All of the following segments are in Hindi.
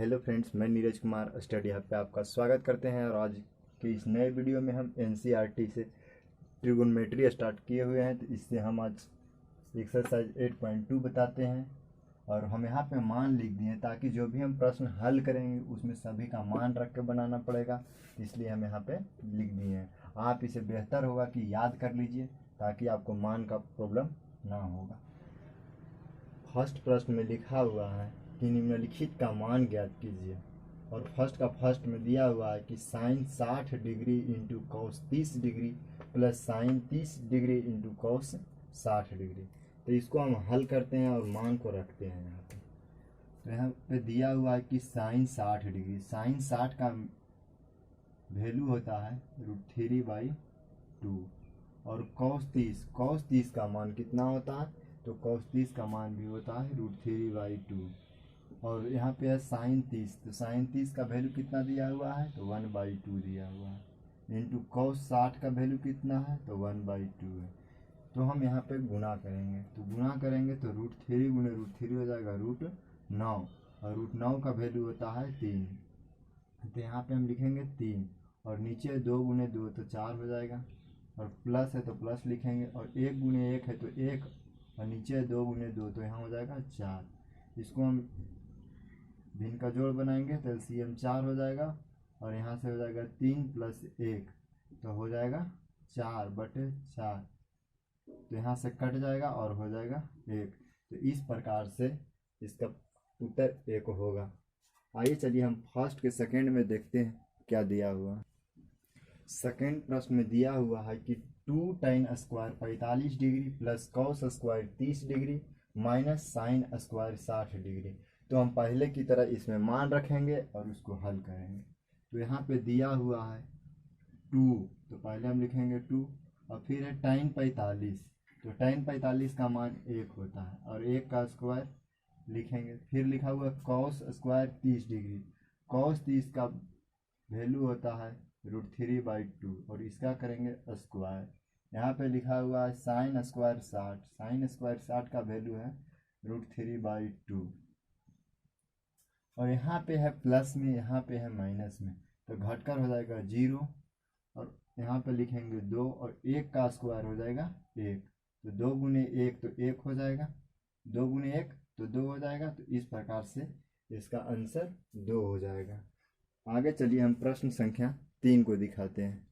हेलो फ्रेंड्स, मैं नीरज कुमार स्टडी हब पे आपका स्वागत करते हैं। और आज के इस नए वीडियो में हम एनसीईआरटी से ट्रिगोनोमेट्री स्टार्ट किए हुए हैं। तो इससे हम आज एक्सरसाइज 8.2 बताते हैं और हम यहाँ पे मान लिख दिए ताकि जो भी हम प्रश्न हल करेंगे उसमें सभी का मान रख के बनाना पड़ेगा, इसलिए हम यहाँ पे लिख दिए हैं। आप इसे बेहतर होगा कि याद कर लीजिए ताकि आपको मान का प्रॉब्लम ना होगा। फर्स्ट प्रश्न में लिखा हुआ है कि निम्नलिखित का मान ज्ञात कीजिए। और फर्स्ट में दिया हुआ है कि sine 60 degree into cos 30 degree plus sine 30 degree into cos 60 degree. तो इसको हम हल करते हैं और मान को रखते हैं यहाँ पे। तो यहाँ पे दिया हुआ है कि साइन 60 डिग्री, साइन 60 का वैल्यू होता है √3/2 और कॉस 30 का मान कितना होता है, तो कॉस 30 का मान भी होता है √3/2। और यहाँ पे है साइन 30, तो साइन 30 का वैल्यू कितना दिया हुआ है, तो 1/2 दिया हुआ है। इंटू कॉस 60 का वैल्यू कितना है, तो 1/2 है। तो हम यहाँ पे गुना करेंगे, तो गुना करेंगे तो √3 गुने √3 हो जाएगा √9 और √9 का वैल्यू होता है 3। तो यहाँ पे हम लिखेंगे 3 और नीचे 2 गुने 2 तो 4 हो जाएगा और प्लस है तो प्लस लिखेंगे और 1 गुने 1 है तो 1 और नीचे 2 गुने 2 तो यहाँ हो जाएगा 4। इसको हम भिन्न का जोड़ बनाएंगे तो एलसीएम 4 हो जाएगा और यहाँ से हो जाएगा 3 + 1 तो हो जाएगा 4/4। तो यहाँ से कट जाएगा और हो जाएगा 1। तो इस प्रकार से इसका उत्तर 1 होगा। आइए चलिए हम फर्स्ट के सेकंड में देखते हैं क्या दिया हुआ। सेकंड प्रश्न में दिया हुआ है कि 2 tan square 45 degree plus cos square 30 degree minus sine square 60 degree. तो हम पहले की तरह इसमें मान रखेंगे और उसको हल करेंगे। तो यहाँ पे दिया हुआ है 2, तो पहले हम लिखेंगे 2 और फिर है tan 45, तो tan 45 का मान 1 होता है और 1 का स्क्वायर लिखेंगे। फिर लिखा हुआ है कॉस स्क्वायर 30 डिग्री, कॉस 30 का वैल्यू होता है √3/2 और इसका करेंगे स्क्वायर। यहाँ पे लिखा हुआ है साइन स्क्वायर 60, साइन स्क्वायर 60 का वैल्यू है √3/2 और यहाँ पे है प्लस में, यहाँ पे है माइनस में, तो घटकर हो जाएगा 0 और यहाँ पे लिखेंगे 2 और 1 का स्क्वायर हो जाएगा 1, तो 2 गुने 1 तो 1 हो जाएगा, 2 गुने 1 तो 2 हो जाएगा। तो इस प्रकार से इसका आंसर 2 हो जाएगा। आगे चलिए हम प्रश्न संख्या 3 को दिखाते हैं।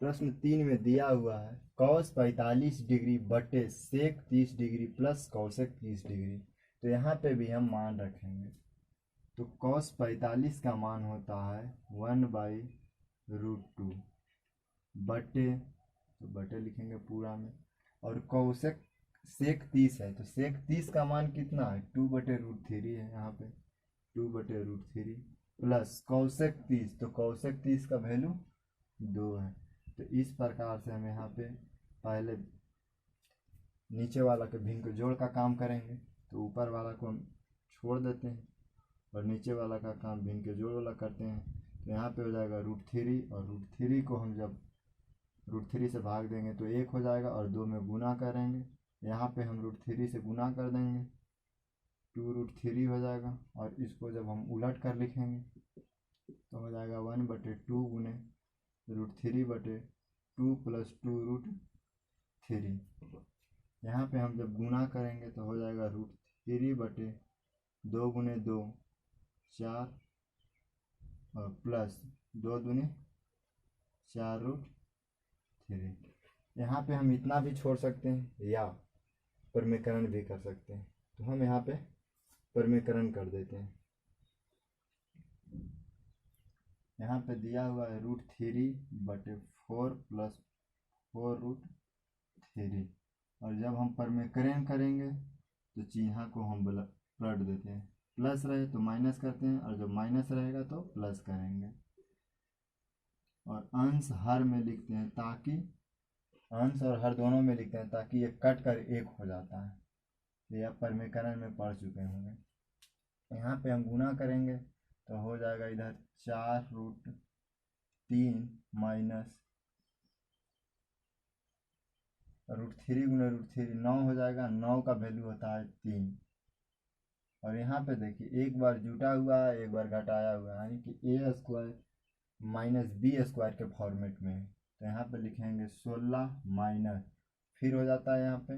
प्रश्न 3 में दिया हुआ है कॉस 45 डिग्री बटे सेक 30 डिग्री प्लस कॉसेक 30 डिग्री। तो यहाँ पे भी हम मान रखेंगे। तो कॉस 45 का मान होता है 1/√2 बटे, तो बटे लिखेंगे पूरा में, और कॉसेक सेक 30 है तो सेक 30 का मान कितना है 2/√3 है, यहाँ पे 2/√3 प्लस कॉसेक 30, तो कॉसेक 30 का वैल्यू 2 है। तो इस प्रकार से हम यहाँ पे पहले नीचे वाला के भिन्न के जोड़ का काम करेंगे, तो ऊपर वाला को हम छोड़ देते हैं और नीचे वाला का काम भिन्न के जोड़ वाला करते हैं। तो यहाँ पे हो जाएगा √3 और √3 को हम जब √3 से भाग देंगे तो 1 हो जाएगा और 2 में गुना करेंगे, यहाँ पे हम √3 से गुना कर देंगे 2√3 हो जाएगा और इसको जब हम उलट कर लिखेंगे तो हो जाएगा 1/2 गुने √3/2 प्लस 2√3। यहाँ पे हम जब गुना करेंगे तो हो जाएगा √3/2 गुने 2 4 और प्लस 2 दूने 4√3। यहाँ पे हम इतना भी छोड़ सकते हैं या परमीकरण भी कर सकते हैं, तो हम यहाँ पे परमीकरण कर देते हैं। यहाँ पे दिया हुआ है √3/4 प्लस 4√3 और जब हम परमीकरण करेंगे तो चिन्ह को हम पलट देते हैं, प्लस रहे तो माइनस करते हैं और जब माइनस रहेगा तो प्लस करेंगे और अंश हर में लिखते हैं, ताकि अंश और हर दोनों में लिखते हैं ताकि ये कट कर 1 हो जाता है। ये आप परमीकरण में पढ़ चुके होंगे। यहाँ पे हम गुना करेंगे तो हो जाएगा इधर 4√3 माइनस √3 गुने √3 9 हो जाएगा, 9 का वैल्यू होता है 3 और यहाँ पे देखिए एक बार जुटा हुआ है, एक बार घटाया हुआ है, यानी कि ए स्क्वायर माइनस बी स्क्वायर के फॉर्मेट में है। तो यहाँ पे लिखेंगे 16 माइनस, फिर हो जाता है यहाँ पे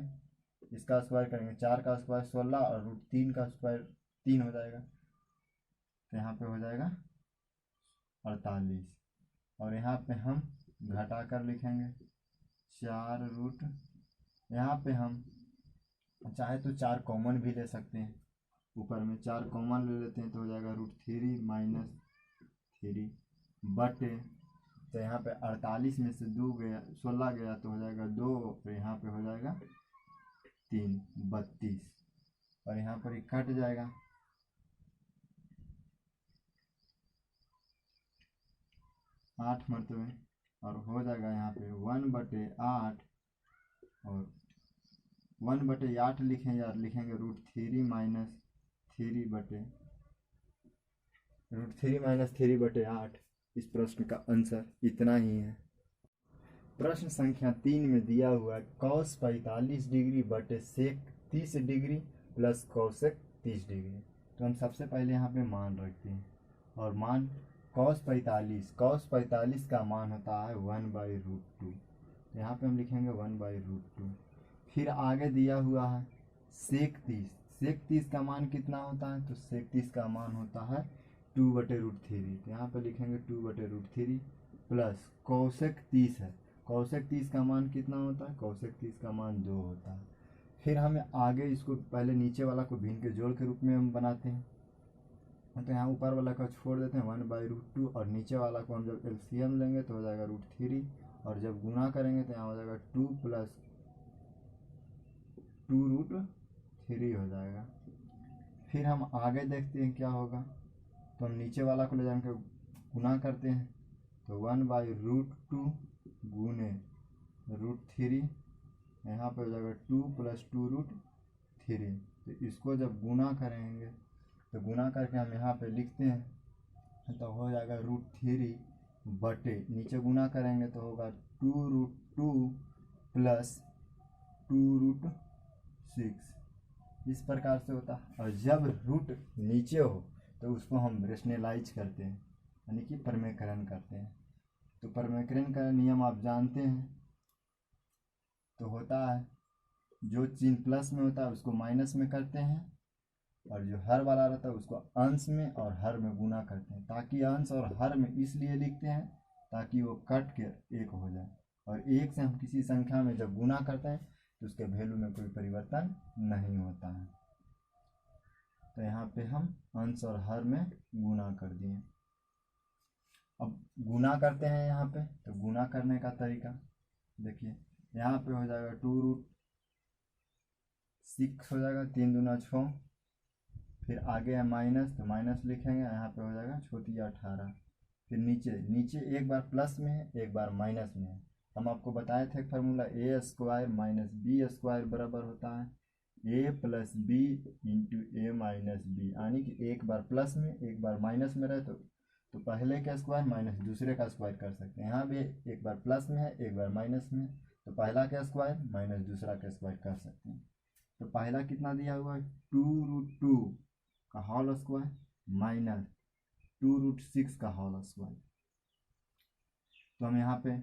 इसका स्क्वायर करेंगे, 4 का स्क्वायर 16 और रूट 3 का स्क्वायर 3 हो जाएगा। तो यहाँ पे हो जाएगा 48। और यहाँ पे हम घटा कर लिखेंगे 4 रूट, यहाँ पे हम चाहे तो 4 कॉमन भी ले सकते हैं, ऊपर में 4 कॉमन ले लेते हैं तो हो जाएगा √3 माइनस 3 बटे, तो यहाँ पे 48 में से 2 गया 16 गया तो हो जाएगा 2, तो यहाँ पे हो जाएगा 3 32, और यहाँ पर कट जाएगा 8 मरतबे, और हो जाएगा यहाँ पे 1/8, और 1/8 लिखेंगे यार, लिखेंगे √3 माइनस 3 बटे √3 - 3/8। इस प्रश्न का आंसर इतना ही है। प्रश्न संख्या 3 में दिया हुआ cos 45 डिग्री बटे sec 30 degree plus cosec 30 degree. तो हम सबसे पहले यहाँ पे मान रखते हैं, और मान cos 45 का मान होता है 1/√2। यहाँ पे हम लिखेंगे 1/√2। फिर आगे दिया हुआ है sec 30 का मान कितना होता है, तो sec 30 का मान होता है 2/√3। तो यहाँ पे लिखेंगे 2/√3 प्लस cosec 30 है, cosec 30 का मान कितना होता है, cosec 30 का मान 2 होता है। फिर हमें आगे इसको पहले नीचे वाला को भिन्न के जोड़ के रूप में हम बनाते हैं, तो यहाँ ऊपर वाला को छोड़ देते हैं 1/√2, और नीचे वाला को हम जब एलसीएम लेंगे तो हो जाएगा √3, और जब गुना करेंगे तो यहाँ हो जाएगा 2 + 2√3 हो जाएगा। फिर हम आगे देखते हैं क्या होगा, तो हम नीचे वाला को ले जाकर गुना करते हैं, तो 1/√2 गुने √3, यहाँ पे हो जाएगा 2 + 2√3। तो इसको जब गुना करेंगे तो गुना करके हम यहाँ पे लिखते हैं तो हो जाएगा √3 बटे, नीचे गुना करेंगे तो होगा 2√2 + 2√6। इस प्रकार से होता है। और जब रूट नीचे हो तो उसको हम रेशनलाइज करते हैं, यानी कि परमेकरण करते हैं। तो परमेकरण का नियम आप जानते हैं, तो होता है जो चिन्ह प्लस में होता है उसको माइनस में करते हैं, और जो हर वाला रहता है उसको अंश में और हर में गुना करते हैं। ताकि अंश और हर में इसलिए लिखते हैं ताकि वो कट के 1 हो जाए, और 1 से हम किसी संख्या में जब गुना करते हैं तो उसके वैल्यू में कोई परिवर्तन नहीं होता है। तो यहाँ पे हम अंश और हर में गुना कर दिए। अब गुना करते हैं यहाँ पे, तो गुना करने का तरीका देखिए, यहाँ पे हो जाएगा 2√6 हो जाएगा, 3 दूना 6, फिर आगे है माइनस, तो माइनस लिखेंगे, यहाँ पे हो जाएगा छोटी 18। फिर नीचे एक बार प्लस में है, एक बार माइनस में है। हम आपको बताए थे फार्मूला a² - b² बराबर होता है a + b × a - b, यानी कि एक बार प्लस में एक बार माइनस में रहे तो पहले का स्क्वायर माइनस दूसरे का स्क्वायर कर सकते हैं। यहाँ भी एक बार प्लस में है एक बार माइनस में, तो पहला का स्क्वायर माइनस दूसरा का स्क्वायर कर सकते हैं। तो पहला कितना दिया हुआ है 2√2 का होल स्क्वायर माइनस 2√6 का होल स्क्वायर। तो हम यहाँ पे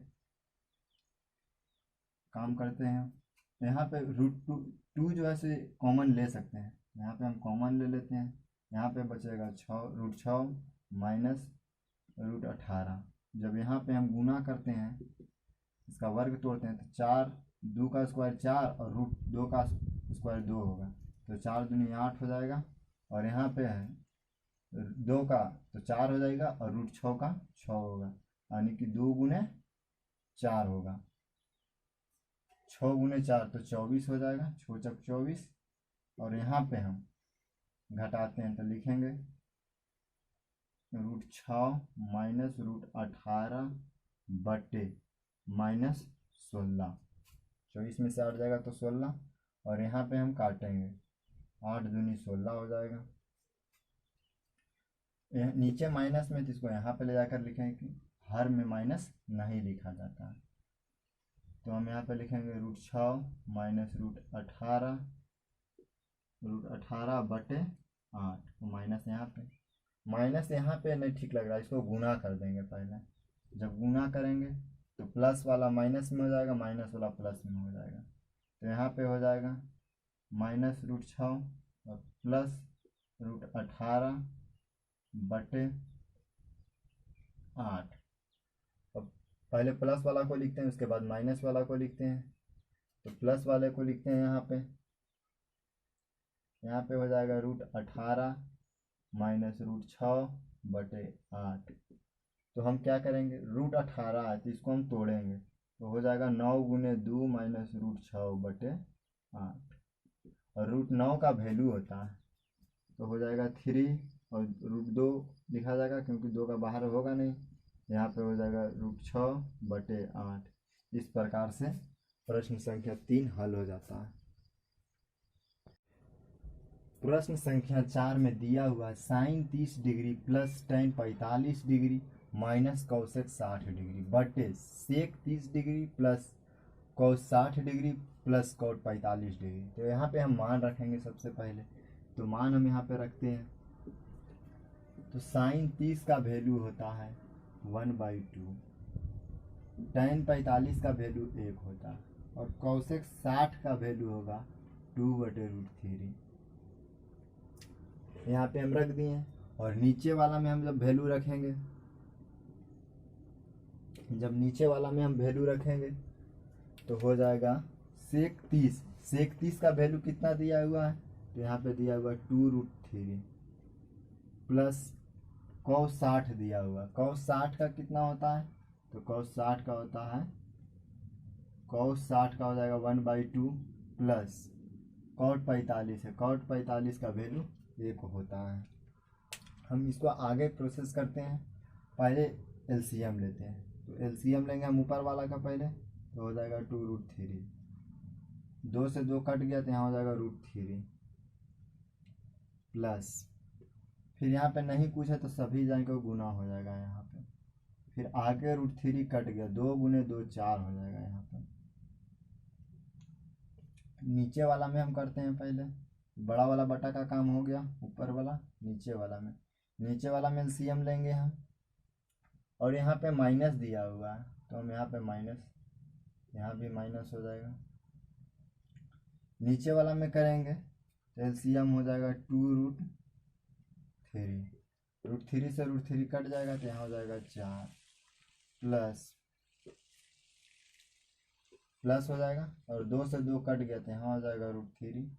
काम करते हैं, यहाँ पे √2 जो है से कॉमन ले सकते हैं, यहाँ पे हम कॉमन ले लेते हैं। यहाँ पे बचेगा √6 माइनस √18। जब यहाँ पे हम गुना करते हैं, इसका वर्ग तोड़ते हैं, तो 4 2 का स्क्वायर 4 और √2 का स्क्वायर 2 होगा, तो 4 दूनी 8 हो जाएगा। और यहाँ पे है 2 का तो 4 हो जाएगा, और √6 का 6 होगा, यानी कि 2 × 4 होगा, 6 × 4 तो 24 हो जाएगा, 6 × 24। और यहाँ पे हम घटाते हैं तो लिखेंगे √6 माइनस √18 बटे -16, 24 में से 8 जाएगा तो 16, और यहाँ पे हम काटेंगे, 8 दूनी 16 हो जाएगा। नीचे माइनस में, तो इसको यहाँ पे ले जाकर लिखेंगे कि हर में माइनस नहीं लिखा जाता है। तो हम यहाँ पे लिखेंगे √6 माइनस √18 बटे 8, तो माइनस यहाँ पे, माइनस यहाँ पे नहीं ठीक लग रहा है, इसको गुना कर देंगे पहले। जब गुना करेंगे तो प्लस वाला माइनस में हो जाएगा, माइनस वाला प्लस में हो जाएगा। तो यहाँ पे हो जाएगा -√6 और +√18/8। अब पहले प्लस वाला को लिखते हैं, उसके बाद माइनस वाला को लिखते हैं। तो प्लस वाले को लिखते हैं यहाँ पे, हो जाएगा √18 -√6/8। तो हम क्या करेंगे, √18 है तो इसको हम तोड़ेंगे, तो हो जाएगा 9 × 2 -√6/8। और √9 का वैल्यू होता है तो हो जाएगा 3, और √2 लिखा जाएगा क्योंकि 2 का बाहर होगा नहीं। यहाँ पे हो जाएगा √6/8। इस प्रकार से प्रश्न संख्या 3 हल हो जाता है। प्रश्न संख्या 4 में दिया हुआ है sin 30 degree plus tan 45 degree minus cosec 60 degree बटे sec 30 degree plus cos 60 degree plus cot 45 degree. तो यहाँ पे हम मान रखेंगे सबसे पहले, तो मान हम यहाँ पे रखते हैं। तो sin 30 का वैल्यू होता है 1/2, tan 45 का वैल्यू 1 होता है, और cosec 60 का वैल्यू होगा 2/√3। यहाँ पे हम रख दिए। और नीचे वाला में हम जब वैल्यू रखेंगे, तो हो जाएगा sec 30 का वैल्यू कितना दिया हुआ है, तो यहाँ पे दिया हुआ 2√3 प्लस cos 60 दिया हुआ। cos 60 का कितना होता है, तो cos 60 का होता है, cos 60 का हो जाएगा 1/2 प्लस cot 45 है, cot 45 का वैल्यू 1 होता है। हम इसको आगे प्रोसेस करते हैं, पहले एलसीएम लेते हैं। तो एलसीएम लेंगे हम ऊपर वाला का पहले, तो हो जाएगा 2√3, 2 से 2 कट गया तो यहाँ हो जाएगा √3 प्लस, फिर यहाँ पे नहीं कुछ है तो सभी जान को गुना हो जाएगा यहाँ पे, फिर आगे √3 कट गया, 2 × 2 4 हो जाएगा यहाँ पे। नीचे वाला में हम करते हैं पहले, बड़ा वाला बटा का काम हो गया, ऊपर वाला नीचे वाला में एलसीएम लेंगे हम। और यहाँ पे माइनस दिया हुआ है तो हम यहाँ पे माइनस, यहाँ भी माइनस हो जाएगा। नीचे वाला में करेंगे तो एलसीएम हो जाएगा 2√3, √3 से √3 कट जाएगा तो यहाँ हो जाएगा 4 प्लस हो जाएगा, और 2 से 2 कट गया तो यहाँ हो जाएगा √3,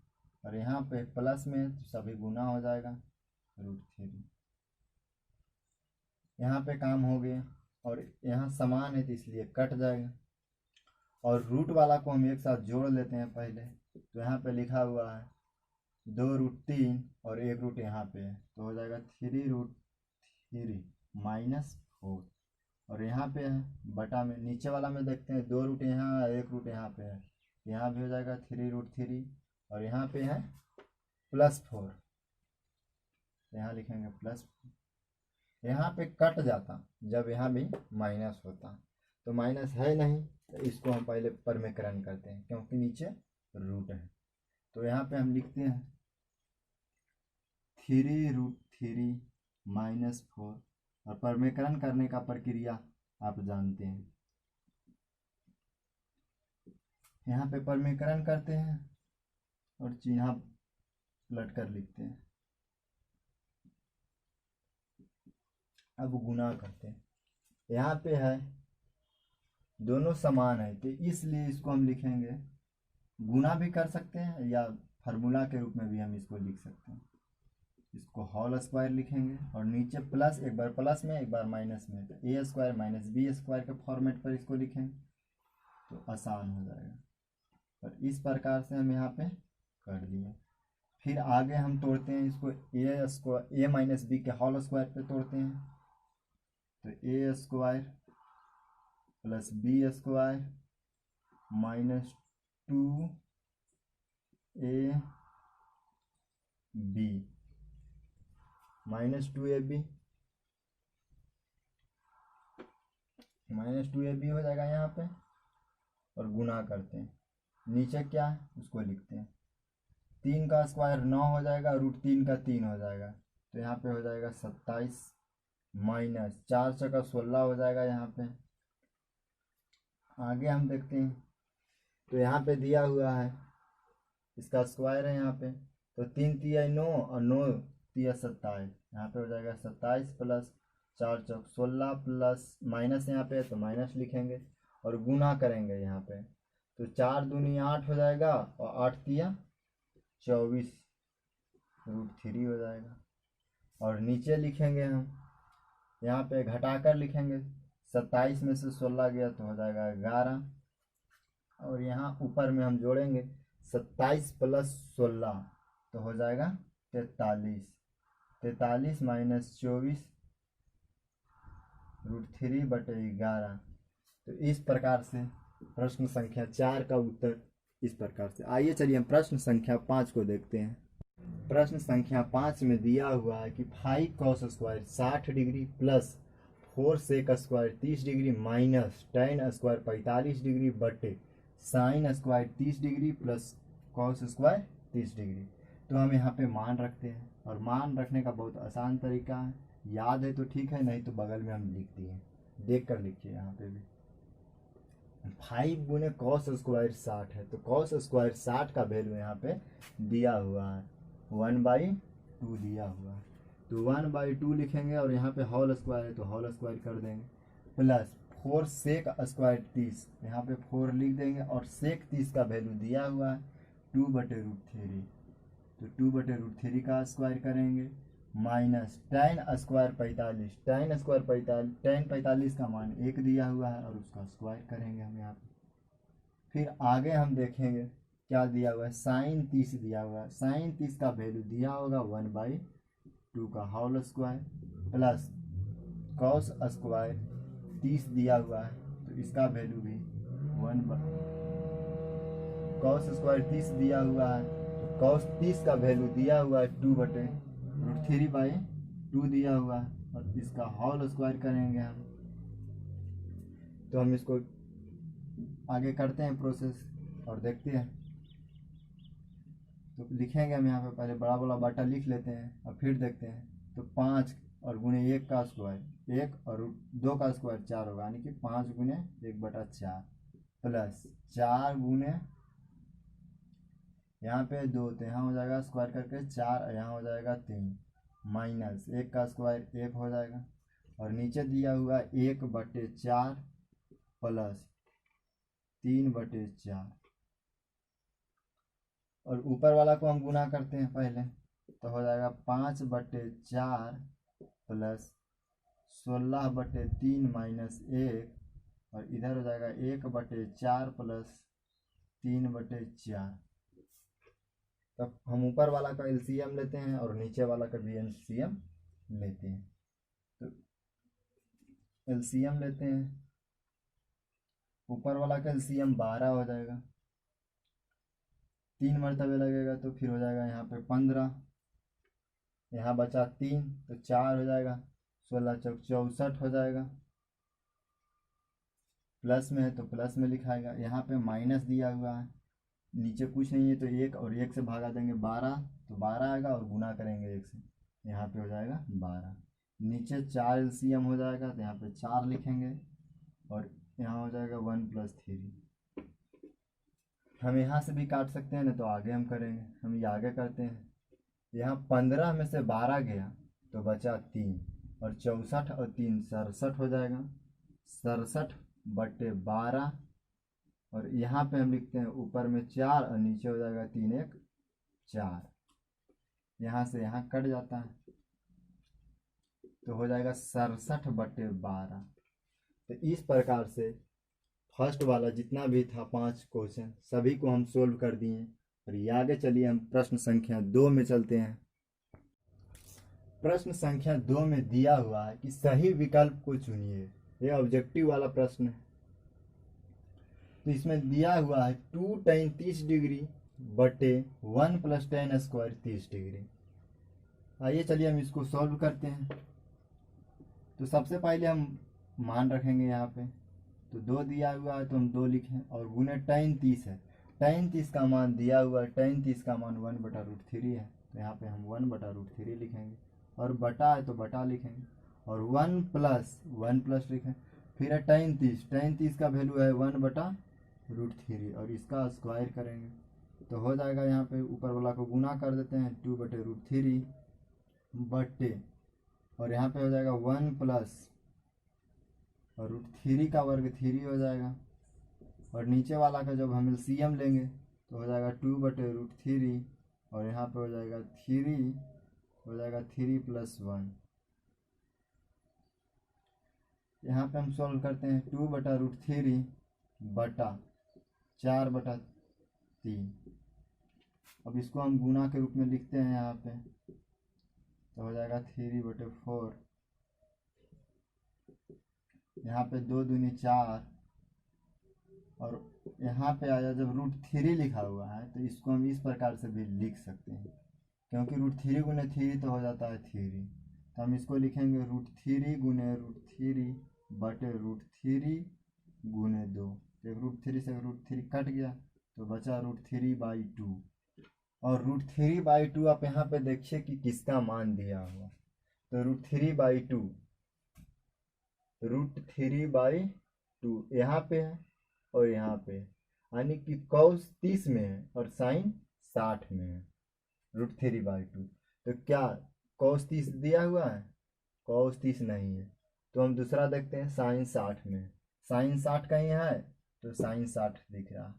और यहाँ पे प्लस में तो सभी गुना हो जाएगा √3। यहाँ पे काम हो गया, और यहाँ समान है तो इसलिए कट जाएगा। और रूट वाला को हम एक साथ जोड़ लेते हैं पहले, तो यहाँ पे लिखा हुआ है 2√3 और 1 रूट यहाँ पे है, तो हो जाएगा 3√3 -4। और यहाँ पे है बटा में, नीचे वाला में देखते हैं 2 रूट यहाँ 1 रूट यहाँ पे है, यहाँ भी हो जाएगा 3√3, और यहाँ पे है +4, यहाँ लिखेंगे +4। यहाँ पे कट जाता जब यहाँ भी माइनस होता, तो माइनस है नहीं, तो इसको हम पहले परमेकरण करते हैं क्योंकि नीचे रूट है। तो यहाँ पे हम लिखते हैं 3√3 -4, और परमेकरण करने का प्रक्रिया आप जानते हैं। यहाँ पे परमेकरण करते हैं और चिन्ह पलट कर लिखते हैं। अब गुना करते हैं, यहाँ पे है दोनों समान है तो इसलिए इसको हम लिखेंगे, गुना भी कर सकते हैं या फार्मूला के रूप में भी हम इसको लिख सकते हैं। इसको होल स्क्वायर लिखेंगे और नीचे प्लस, एक बार प्लस में एक बार माइनस में, तो a² - b² के फॉर्मेट पर इसको लिखेंगे तो आसान हो जाएगा। और इस प्रकार से हम यहाँ पे कर दिए। फिर आगे हम तोड़ते हैं इसको, a - b के होल स्क्वायर पे तोड़ते हैं, तो a² + b² - 2ab हो जाएगा यहाँ पे, और गुना करते हैं। नीचे क्या है उसको लिखते हैं, 3 का स्क्वायर 9 हो जाएगा, √3 का 3 हो जाएगा, तो यहाँ पे हो जाएगा 27 माइनस 4 चौका 16 हो जाएगा यहाँ पे। आगे हम देखते हैं, तो यहाँ पे दिया हुआ है इसका स्क्वायर है यहाँ पे, तो 3 तिया 9 और 9 तिया 27, यहाँ पे हो जाएगा 27 प्लस 4 चौक 16 प्लस माइनस यहाँ पे, तो माइनस लिखेंगे और गुना करेंगे यहाँ पे, तो 4 दूनी 8 हो जाएगा और 8 तिया 24 √3 हो जाएगा। और नीचे लिखेंगे हम, यहाँ पे घटाकर लिखेंगे, 27 में से 16 गया तो हो जाएगा 11, और यहाँ ऊपर में हम जोड़ेंगे 27 प्लस 16 तो हो जाएगा 43, 43 माइनस 24 √3/11। तो इस प्रकार से प्रश्न संख्या 4 का उत्तर इस प्रकार से। आइए चलिए हम प्रश्न संख्या 5 को देखते हैं। प्रश्न संख्या 5 में दिया हुआ है कि 5 cos square 60 degree plus 4 sec square 30 degree minus tan square 45 degree बटे sin square 30 degree plus cos square 30 degree. तो हम यहाँ पे मान रखते हैं, और मान रखने का बहुत आसान तरीका है, याद है तो ठीक है, नहीं तो बगल में हम लिख दिए, देख कर लिखिए। यहाँ पे भी 5 गुने cos स्क्वायर 60 है, तो cos स्क्वायर 60 का वैल्यू यहाँ पे दिया हुआ है 1/2 दिया हुआ है, तो 1/2 लिखेंगे, और यहाँ पे होल स्क्वायर है तो होल स्क्वायर कर देंगे, प्लस 4 sec स्क्वायर 30, यहाँ पे 4 लिख देंगे, और sec 30 का वैल्यू दिया हुआ है 2/√3, तो 2/√3 का स्क्वायर करेंगे, minus tan square 45, tan square 45, tan 45 का मान 1 दिया हुआ है और उसका स्क्वायर करेंगे हम यहाँ पे। फिर आगे हम देखेंगे क्या दिया हुआ है, sin 30 दिया हुआ है, sin 30 का वैल्यू दिया होगा 1/2 का whole square, plus cos square 30 दिया हुआ है, तो इसका वैल्यू भी cos स्क्वायर 30 दिया हुआ है, तो cos 30 का वैल्यू दिया हुआ है 2/√3/2 दिया हुआ है, और इसका होल स्क्वायर करेंगे हम। तो हम इसको आगे करते हैं प्रोसेस और देखते हैं। तो लिखेंगे हम यहाँ पे, पहले बड़ा वाला बाटा लिख लेते हैं और फिर देखते हैं। तो 5 और गुने 1 का स्क्वायर 1 और 2 का स्क्वायर 4 होगा, यानी कि 5 गुने 1/4 प्लस 4 गुने यहाँ पे 2, तो यहाँ हो जाएगा स्क्वायर करके 4, और यहाँ हो जाएगा 3, माइनस 1 का स्क्वायर 1 हो जाएगा, और नीचे दिया हुआ 1/4 प्लस 3/4, और ऊपर वाला को हम गुना करते हैं पहले, तो हो जाएगा 5/4 प्लस 16/3 माइनस 1, और इधर हो जाएगा 1/4 प्लस 3/4। तब हम ऊपर वाला का एलसीएम लेते हैं और नीचे वाला का भी एलसीएम लेते हैं। तो एलसीएम लेते हैं, ऊपर वाला का एलसीएम 12 हो जाएगा, 3 मरतबे लगेगा, तो फिर हो जाएगा यहाँ पे 15, यहाँ बचा 3 तो 4 हो जाएगा, 16 चौक 64 हो जाएगा, प्लस में है तो प्लस में लिखाएगा। यहाँ पे माइनस दिया हुआ है, नीचे कुछ नहीं है तो 1 और 1 से भागा देंगे 12, तो 12 आएगा, और गुना करेंगे 1 से, यहाँ पे हो जाएगा 12, नीचे 4 एलसीएम हो जाएगा, तो यहाँ पे 4 लिखेंगे, और यहाँ हो जाएगा 1 + 3। हम यहाँ से भी काट सकते हैं ना, तो आगे हम करेंगे, हम ये आगे करते हैं। यहाँ 15 में से 12 गया तो बचा 3, और 64 और 3 67 हो जाएगा, 67/12, और यहाँ पे हम लिखते हैं ऊपर में 4 और नीचे हो जाएगा 3 × 1 = 4, यहाँ से यहाँ कट जाता है, तो हो जाएगा 67/12। तो इस प्रकार से फर्स्ट वाला जितना भी था 5 क्वेश्चन सभी को हम सोल्व कर दिए। और ये आगे चलिए हम प्रश्न संख्या 2 में चलते हैं। प्रश्न संख्या 2 में दिया हुआ है कि सही विकल्प को चुनिए, ये ऑब्जेक्टिव वाला प्रश्न है। तो इसमें दिया हुआ है 2 tan 30 डिग्री बटे 1 + tan स्क्वायर 30 डिग्री। आइए चलिए हम इसको सॉल्व करते हैं। तो सबसे पहले हम मान रखेंगे यहाँ पे, तो 2 दिया हुआ है तो हम 2 लिखें, और गुने tan 30 है, tan 30 का मान दिया हुआ है, tan 30 का मान 1/√3 है, तो यहाँ पे हम 1/√3 लिखेंगे, और बटा है तो बटा लिखेंगे, और 1 प्लस लिखें। फिर है tan 30 का वैल्यू है 1/√3, और इसका स्क्वायर करेंगे तो हो जाएगा, यहाँ पे ऊपर वाला को गुना कर देते हैं 2/√3 बटे, और यहाँ पे हो जाएगा 1+√3 का वर्ग 3 हो जाएगा, और नीचे वाला का जब हम एलसीएम लेंगे तो हो जाएगा 2/√3, और यहाँ पे हो जाएगा 3 + 1। यहाँ पे हम सॉल्व करते हैं 2/√3 बटा 4/3। अब इसको हम गुना के रूप में लिखते हैं यहाँ पे, तो हो जाएगा 3/4। यहाँ पे 2 दूनी 4, और यहाँ पे आया जब √3 लिखा हुआ है तो इसको हम इस प्रकार से भी लिख सकते हैं, क्योंकि √3 × 3 तो हो जाता है 3, तो हम इसको लिखेंगे √3 × √3 बटे √3 × 2। जब √3 से √3 कट गया तो बचा √3/2, और √3/2 आप यहाँ पे देखिए कि किसका मान दिया हुआ, तो √3/2 यहाँ पे है और यहाँ पे है, यानी कि cos 30 में है और sin 60 में है √3/2। तो क्या cos 30 दिया हुआ है? cos 30 नहीं है, तो हम दूसरा देखते हैं sin 60 में। sin 60 कहीं है तो sin 60 दिख रहा है,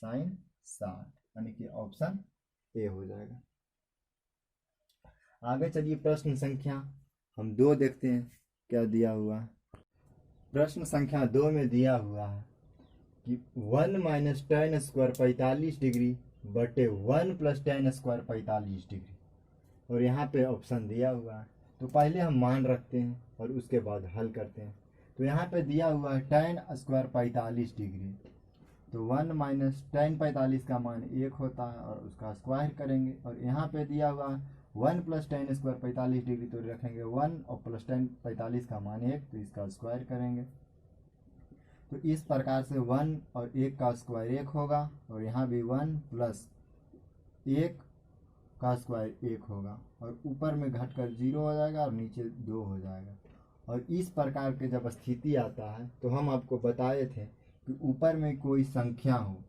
sin 60, यानी कि ऑप्शन ए हो जाएगा। आगे चलिए प्रश्न संख्या हम 2 देखते हैं क्या दिया हुआ है। प्रश्न संख्या 2 में दिया हुआ है कि 1 - tan² 45 डिग्री बटे 1 + tan² 45 डिग्री, और यहाँ पे ऑप्शन दिया हुआ है। तो पहले हम मान रखते हैं और उसके बाद हल करते हैं। तो यहाँ पे दिया हुआ है tan² 45 डिग्री, तो 1 - tan 45 का मान 1 होता है और उसका स्क्वायर करेंगे, और यहाँ पे दिया हुआ है 1 + tan² 45 डिग्री, तो रखेंगे 1 और प्लस tan 45 का मान 1, तो इसका स्क्वायर करेंगे। तो इस प्रकार से 1 और 1 का स्क्वायर 1 होगा, और यहाँ भी 1 + 1 का स्क्वायर 1 होगा, और ऊपर में घटकर 0 हो जाएगा और नीचे 2 हो जाएगा। और इस प्रकार के जब स्थिति आता है तो हम आपको बताए थे कि ऊपर में कोई संख्या हो,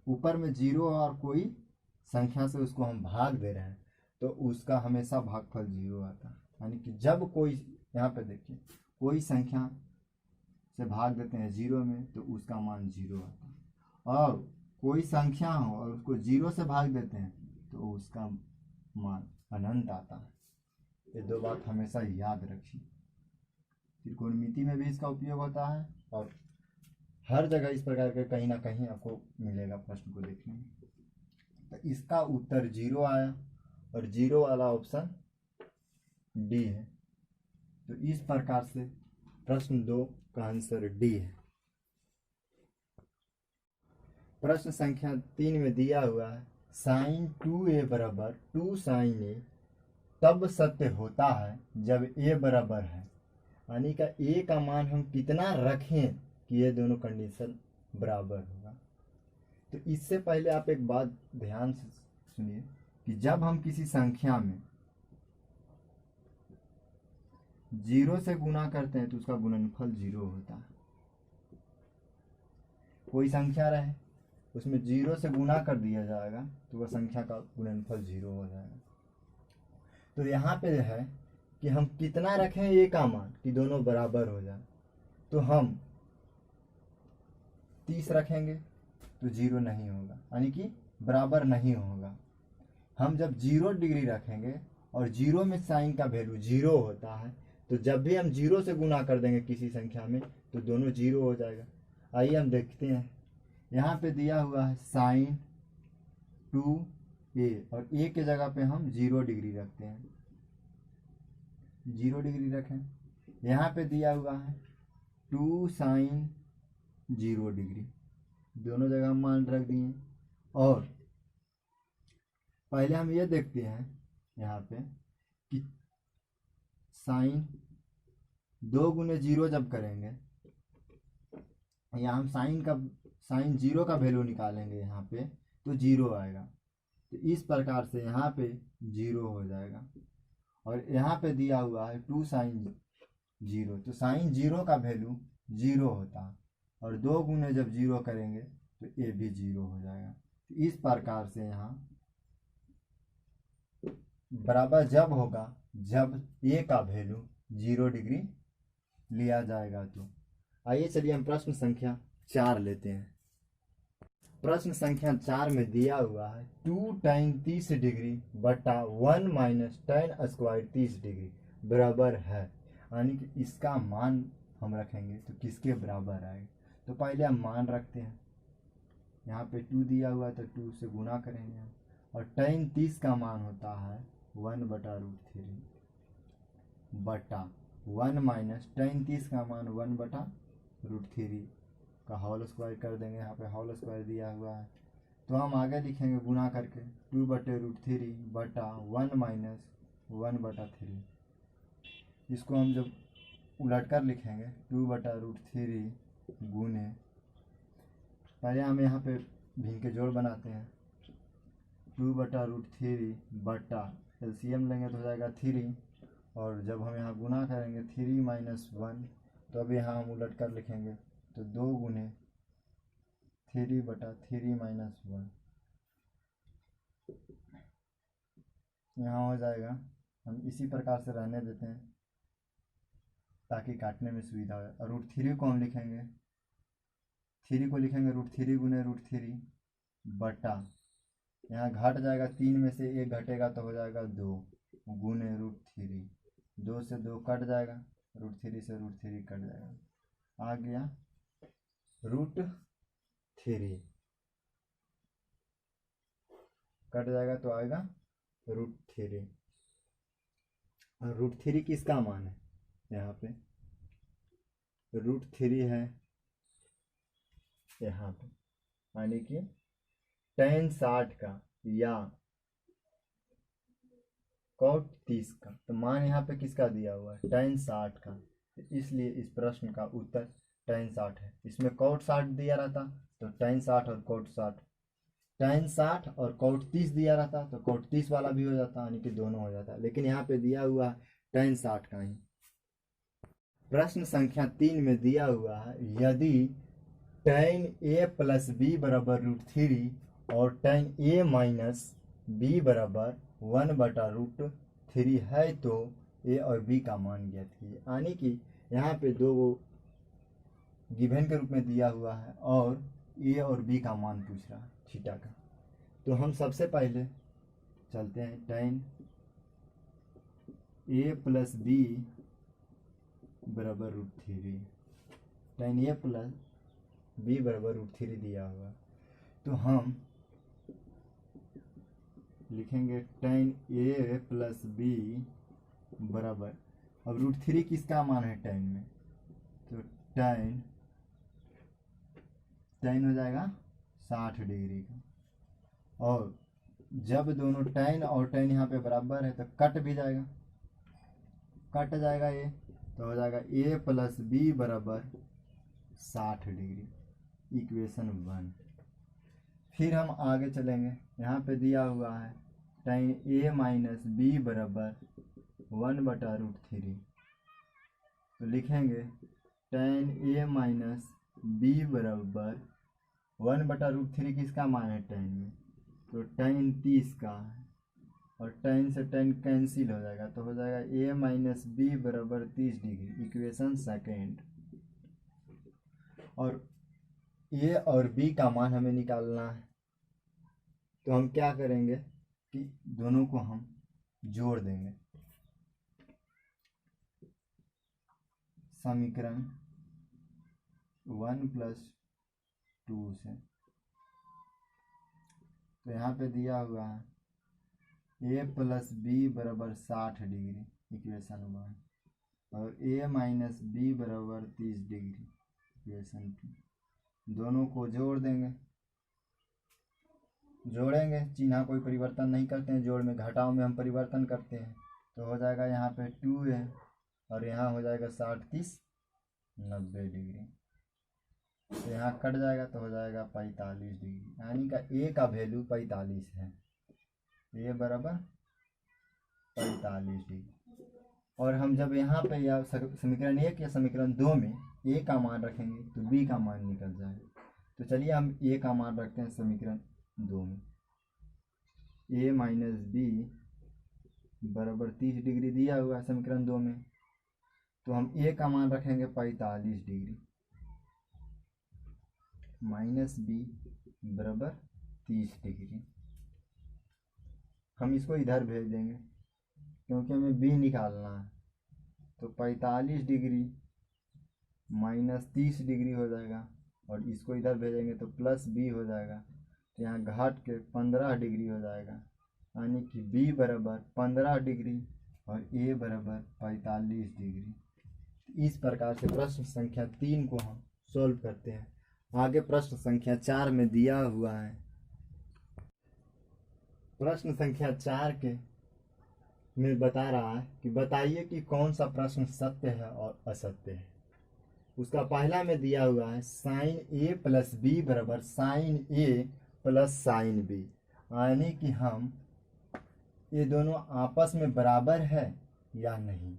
ऊपर में 0 और कोई संख्या से उसको हम भाग दे रहे हैं तो उसका हमेशा भागफल 0 आता है, यानी कि जब कोई, यहाँ पे देखिए, कोई संख्या से भाग देते हैं 0 में तो उसका मान 0 आता है, और कोई संख्या हो और उसको 0 से भाग देते हैं तो उसका मान अनंत आता है। ये 2 बात हमेशा याद रखिए। त्रिकोणमिति में भी इसका उपयोग होता है, और हर जगह इस प्रकार के कहीं ना कहीं आपको मिलेगा प्रश्न को देखने में। तो इसका उत्तर 0 आया, और 0 वाला ऑप्शन डी है। तो इस प्रकार से प्रश्न 2 का आंसर डी है। प्रश्न संख्या 3 में दिया हुआ है sin 2a = 2 sin a तब सत्य होता है जब a बराबर है, यानी का a का मान हम कितना रखें कि ये दोनों कंडीशन बराबर होगा। तो इससे पहले आप एक बात ध्यान से सुनिए कि जब हम किसी संख्या में 0 से गुना करते हैं तो उसका गुणनफल 0 होता है। कोई संख्या रहे उसमें 0 से गुना कर दिया जाएगा तो वह संख्या का गुणनफल 0 हो जाएगा। तो यहाँ पे है कि हम कितना रखें a का मान कि दोनों बराबर हो जाए, तो हम 30 रखेंगे तो 0 नहीं होगा, यानी कि बराबर नहीं होगा। हम जब 0 डिग्री रखेंगे और 0 में साइन का वैल्यू 0 होता है, तो जब भी हम 0 से गुना कर देंगे किसी संख्या में तो दोनों 0 हो जाएगा। आइए हम देखते हैं, यहाँ पे दिया हुआ है sin 2a, और a के जगह पे हम 0 डिग्री रखते हैं, 0 डिग्री रखें। यहाँ पे दिया हुआ है 2 sin 0 डिग्री, दोनों जगह हम मान रख दिए। और पहले हम ये देखते हैं यहाँ पे कि साइन 2 × 0 जब करेंगे, यहाँ हम साइन जीरो का वैल्यू निकालेंगे यहाँ पे तो जीरो आएगा, तो इस प्रकार से यहाँ पे जीरो हो जाएगा। और यहाँ पे दिया हुआ है 2 साइन जीरो, तो साइन जीरो का वैल्यू जीरो होता है, और 2 गुने जब जीरो करेंगे तो ये भी जीरो हो जाएगा। तो इस प्रकार से यहाँ बराबर जब होगा जब ए का वैल्यू 0 डिग्री लिया जाएगा। तो आइए चलिए हम प्रश्न संख्या 4 लेते हैं। प्रश्न संख्या 4 में दिया हुआ है 2 tan 30 डिग्री बटा 1 माइनस tan स्क्वायर 30 डिग्री बराबर है, यानी कि इसका मान हम रखेंगे तो किसके बराबर आएगा। तो पहले हम मान रखते हैं, यहाँ पे 2 दिया हुआ है तो 2 से गुना करेंगे हम, और tan 30 का मान होता है 1/√3 बटा 1 माइनस tan 30 का मान 1/√3 का होल स्क्वायर कर देंगे। यहाँ पे होल स्क्वायर दिया हुआ है तो हम आगे लिखेंगे गुना करके 2/√3 बटा 1 माइनस 1/3। इसको हम जब उलट कर लिखेंगे 2/√3 गुने, पहले हम यहाँ पे भिन्न के जोड़ बनाते हैं, 2/√3 बटा एलसीएम लेंगे तो हो जाएगा 3, और जब हम यहाँ गुना करेंगे 3 माइनस 1, तो अब यहाँ हम उलट कर लिखेंगे तो 2 गुने 3/3 माइनस 1 यहाँ हो जाएगा। हम इसी प्रकार से रहने देते हैं ताकि काटने में सुविधा हो। और √3 को हम लिखेंगे, 3 को लिखेंगे √3 गुने √3 बटा, यहाँ घट जाएगा 3 में से 1 घटेगा तो हो जाएगा 2 गुने √3, 2 से 2 कट जाएगा, √3 से √3 कट जाएगा, आ गया √3 कट जाएगा तो आएगा √3। और √3 किसका मान है, यहाँ पे √3 है यहाँ पे, यानी कि tan 60 का या cot 30 का, तो मान यहाँ पे किसका दिया हुआ है tan 60 का, इसलिए इस प्रश्न का उत्तर tan 60 है। इसमें cot 60 दिया रहता तो tan 60 और cot 60, tan 60 और cot 30 दिया रहता तो cot 30 वाला भी हो जाता, यानी कि दोनों हो जाता, लेकिन यहाँ पे दिया हुआ tan 60 का ही। प्रश्न संख्या 3 में दिया हुआ है यदि tan a प्लस बी बराबर √3 और tan a माइनस बी बराबर 1/√3 है तो a और b का मान ज्ञात कीजिए, यानी कि यहाँ पे दो गिवन के रूप में दिया हुआ है और a और b का मान पूछ रहा है थीटा का। तो हम सबसे पहले चलते हैं tan a प्लस बी बराबर √3, tan a प्लस बी बराबर √3 दिया हुआ, तो हम लिखेंगे tan a प्लस बी बराबर, अब √3 किसका मान है tan में, तो tan हो जाएगा 60 डिग्री का, और जब दोनों tan और tan यहाँ पे बराबर है तो कट भी जाएगा, कट जाएगा ये, तो हो जाएगा a प्लस बी बराबर 60 डिग्री, इक्वेशन 1। फिर हम आगे चलेंगे, यहाँ पे दिया हुआ है tan a माइनस बी बराबर 1/√3, तो लिखेंगे tan a माइनस बी बराबर 1/√3 किसका मान है tan में, तो tan 30 का है, और tan से tan कैंसिल हो जाएगा तो हो जाएगा a माइनस बी बराबर 30 डिग्री, इक्वेशन 2। और a और b का मान हमें निकालना है, तो हम क्या करेंगे कि दोनों को हम जोड़ देंगे, समीकरण 1 + 2 से। तो यहाँ पे दिया हुआ है a प्लस बी बराबर 60 डिग्री, इक्वेशन 1, और a माइनस बी बराबर 30 डिग्री, इक्वेशन 2। दोनों को जोड़ देंगे, जोड़ेंगे, चिन्ह कोई परिवर्तन नहीं करते हैं, जोड़ में घटाव में हम परिवर्तन करते हैं, तो हो जाएगा यहाँ पे 2a और यहाँ हो जाएगा 60 30 90 डिग्री। तो यहाँ कट जाएगा तो हो जाएगा 45 डिग्री, यानी का ए का वैल्यू 45 है, ए बराबर 45 डिग्री। और हम जब यहाँ पे या समीकरण 1 या समीकरण 2 में ए का मान रखेंगे तो बी का मान निकल जाएगा। तो चलिए हम ए का मान रखते हैं समीकरण 2 में, ए माइनस बी बराबर 30 डिग्री दिया हुआ है समीकरण 2 में। तो हम ए का मान रखेंगे 45 डिग्री माइनस बी बराबर 30 डिग्री। हम इसको इधर भेज देंगे क्योंकि हमें बी निकालना है। तो 45 डिग्री माइनस 30 डिग्री हो जाएगा, और इसको इधर भेजेंगे तो प्लस बी हो जाएगा। तो यहाँ घाट के 15 डिग्री हो जाएगा, यानी कि बी बराबर 15 डिग्री और ए बराबर 45 डिग्री। इस प्रकार से प्रश्न संख्या 3 को हम सोल्व करते हैं। आगे प्रश्न संख्या 4 में दिया हुआ है। प्रश्न संख्या 4 के में बता रहा है कि बताइए कि कौन सा प्रश्न सत्य है और असत्य है। उसका पहला में दिया हुआ है साइन ए प्लस बी बराबर साइन ए प्लस साइन बी, यानी कि हम ये दोनों आपस में बराबर है या नहीं।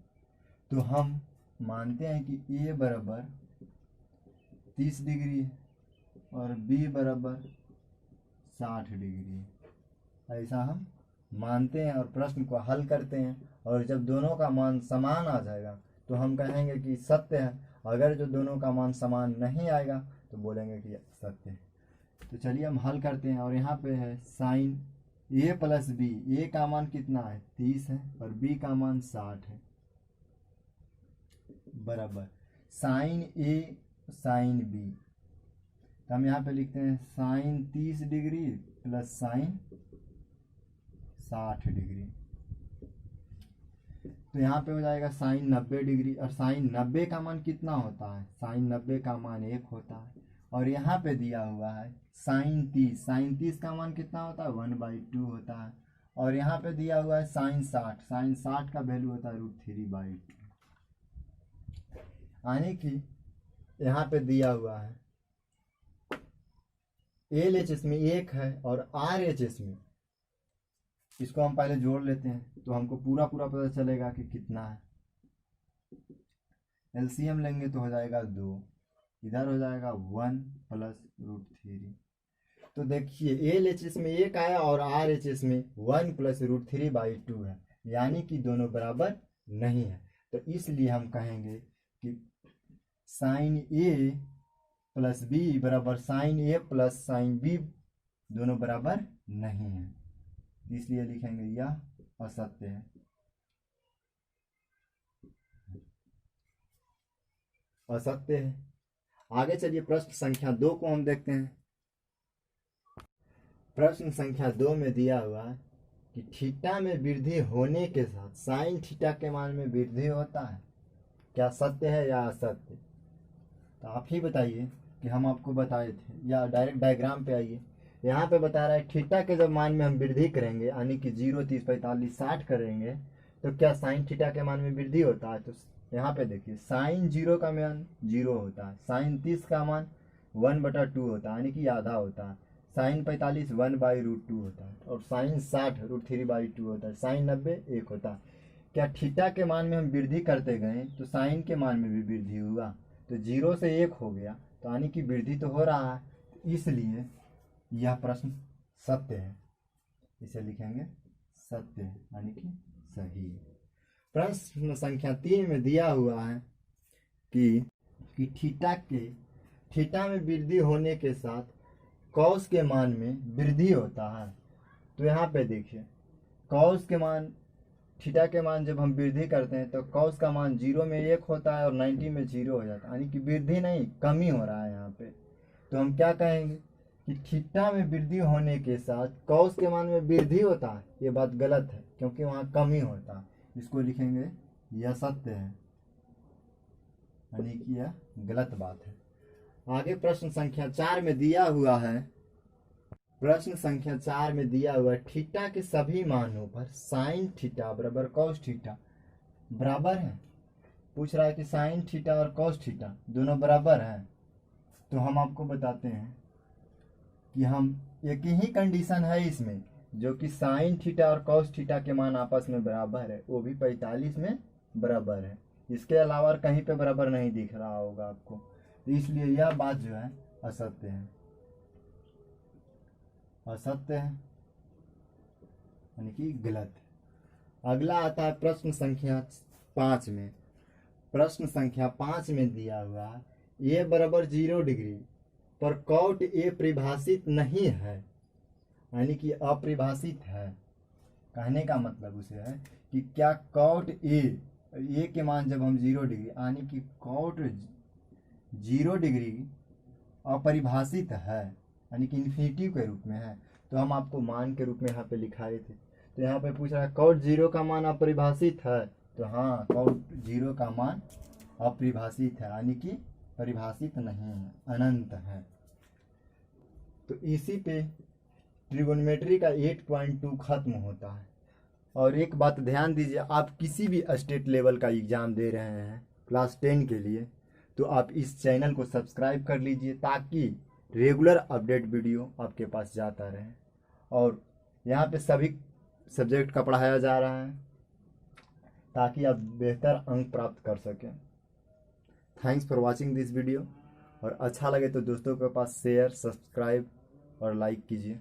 तो हम मानते हैं कि ए बराबर 30 डिग्री और बी बराबर 60 डिग्री, ऐसा हम मानते हैं और प्रश्न को हल करते हैं। और जब दोनों का मान समान आ जाएगा तो हम कहेंगे कि सत्य है। अगर जो दोनों का मान समान नहीं आएगा तो बोलेंगे कि सत्य है। तो चलिए हम हल करते हैं। और यहाँ पे है साइन ए प्लस बी, ए का मान कितना है 30 है और बी का मान 60 है, बराबर साइन ए साइन बी। तो हम यहाँ पे लिखते हैं sine 30 degree plus sine 60 degree. तो यहाँ पे हो जाएगा साइन 90 डिग्री, और साइन 90 का मान कितना होता है, साइन 90 का मान 1 होता है। और यहाँ पे दिया हुआ है साइन 30, साइन 30 का मान कितना होता है 1/2 होता है। और यहाँ पे दिया हुआ है साइन 60, साइन 60 का वैल्यू होता है √3/2, यानी कि यहाँ पे दिया हुआ है LHS में 1 है और RHS में, इसको हम पहले जोड़ लेते हैं तो हमको पूरा पता चलेगा कि कितना है। LCM लेंगे तो हो जाएगा 2, इधर हो जाएगा 1 प्लस √3। तो देखिए LHS में 1 आया और RHS में 1 प्लस √3/2 है, यानी कि दोनों बराबर नहीं है। तो इसलिए हम कहेंगे कि साइन ए प्लस बी बराबर साइन ए प्लस साइन बी दोनों बराबर नहीं है, इसलिए लिखेंगे यह असत्य है, असत्य है। आगे चलिए प्रश्न संख्या 2 को हम देखते हैं। प्रश्न संख्या 2 में दिया हुआ है कि थीटा में वृद्धि होने के साथ साइन थीटा के मान में वृद्धि होता है, क्या सत्य है या असत्य। तो आप ही बताइए कि हम आपको बताए थे, या डायरेक्ट डायग्राम पे आइए। यहाँ पे बता रहा है थीटा के जब मान में हम वृद्धि करेंगे, यानी कि 0, 30, 45, 60 करेंगे तो क्या साइन थीटा के मान में वृद्धि होता है। तो यहाँ पे देखिए साइन 0 का मान 0 होता है, साइन 30 का मान 1/2 होता है, यानी कि आधा होता है, साइन 45 1/√2 होता है, और साइन 60 √3/2 होता है, साइन 90 1 होता है। क्या थीटा के मान में हम वृद्धि करते गए तो साइन के मान में भी वृद्धि हुआ, तो 0 से 1 हो गया, तो यानी कि वृद्धि तो हो रहा है, इसलिए यह प्रश्न सत्य है, इसे लिखेंगे सत्य है, यानी कि सही है। प्रश्न संख्या 3 में दिया हुआ है कि थीटा में वृद्धि होने के साथ कॉस के मान में वृद्धि होता है। तो यहाँ पे देखिए कॉस के मान, थीटा के मान जब हम वृद्धि करते हैं तो कॉस का मान 0 में 1 होता है और 90 में 0 हो जाता है, यानी कि वृद्धि नहीं कमी हो रहा है यहाँ पे। तो हम क्या कहेंगे कि थीटा में वृद्धि होने के साथ कॉस के मान में वृद्धि होता है, ये बात गलत है क्योंकि वहाँ कमी होता है, इसको लिखेंगे यह सत्य है, यानी कि यह गलत बात है। आगे प्रश्न संख्या 4 में दिया हुआ है, प्रश्न संख्या 4 में दिया हुआ है थीटा के सभी मानों पर साइन थीटा बराबर कॉस थीटा बराबर है। पूछ रहा है कि साइन थीटा और कॉस थीटा दोनों बराबर हैं, तो हम आपको बताते हैं कि हम एक ही कंडीशन है इसमें, जो कि साइन थीटा और कॉस थीटा के मान आपस में बराबर है, वो भी 45 में बराबर है। इसके अलावा कहीं पे बराबर नहीं दिख रहा होगा आपको, तो इसलिए यह बात जो है असत्य है, असत्य है, यानी कि गलत। अगला आता है प्रश्न संख्या 5 में। प्रश्न संख्या 5 में दिया हुआ ए बराबर 0 डिग्री पर कॉट ए परिभाषित नहीं है, यानी कि अपरिभाषित है। कहने का मतलब उसे है कि क्या कॉट ए के मान जब हम 0 डिग्री, यानी कि कॉट 0 डिग्री अपरिभाषित है, यानी कि इन्फिनिटिव के रूप में है, तो हम आपको मान के रूप में यहाँ पे लिखाए थे। तो यहाँ पे पूछ रहा है कॉट 0 का मान अपरिभाषित है, तो हाँ कॉट 0 का मान अपरिभाषित है, यानी कि परिभाषित नहीं है, अनंत है। तो इसी पे ट्रिगोनोमेट्री का 8.2 खत्म होता है। और एक बात ध्यान दीजिए, आप किसी भी स्टेट लेवल का एग्ज़ाम दे रहे हैं क्लास 10 के लिए, तो आप इस चैनल को सब्सक्राइब कर लीजिए ताकि रेगुलर अपडेट वीडियो आपके पास जाता रहे। और यहाँ पे सभी सब्जेक्ट का पढ़ाया जा रहा है ताकि आप बेहतर अंक प्राप्त कर सकें। Thanks for watching this video, और अच्छा लगे तो दोस्तों के पास शेयर, सब्सक्राइब और लाइक कीजिए।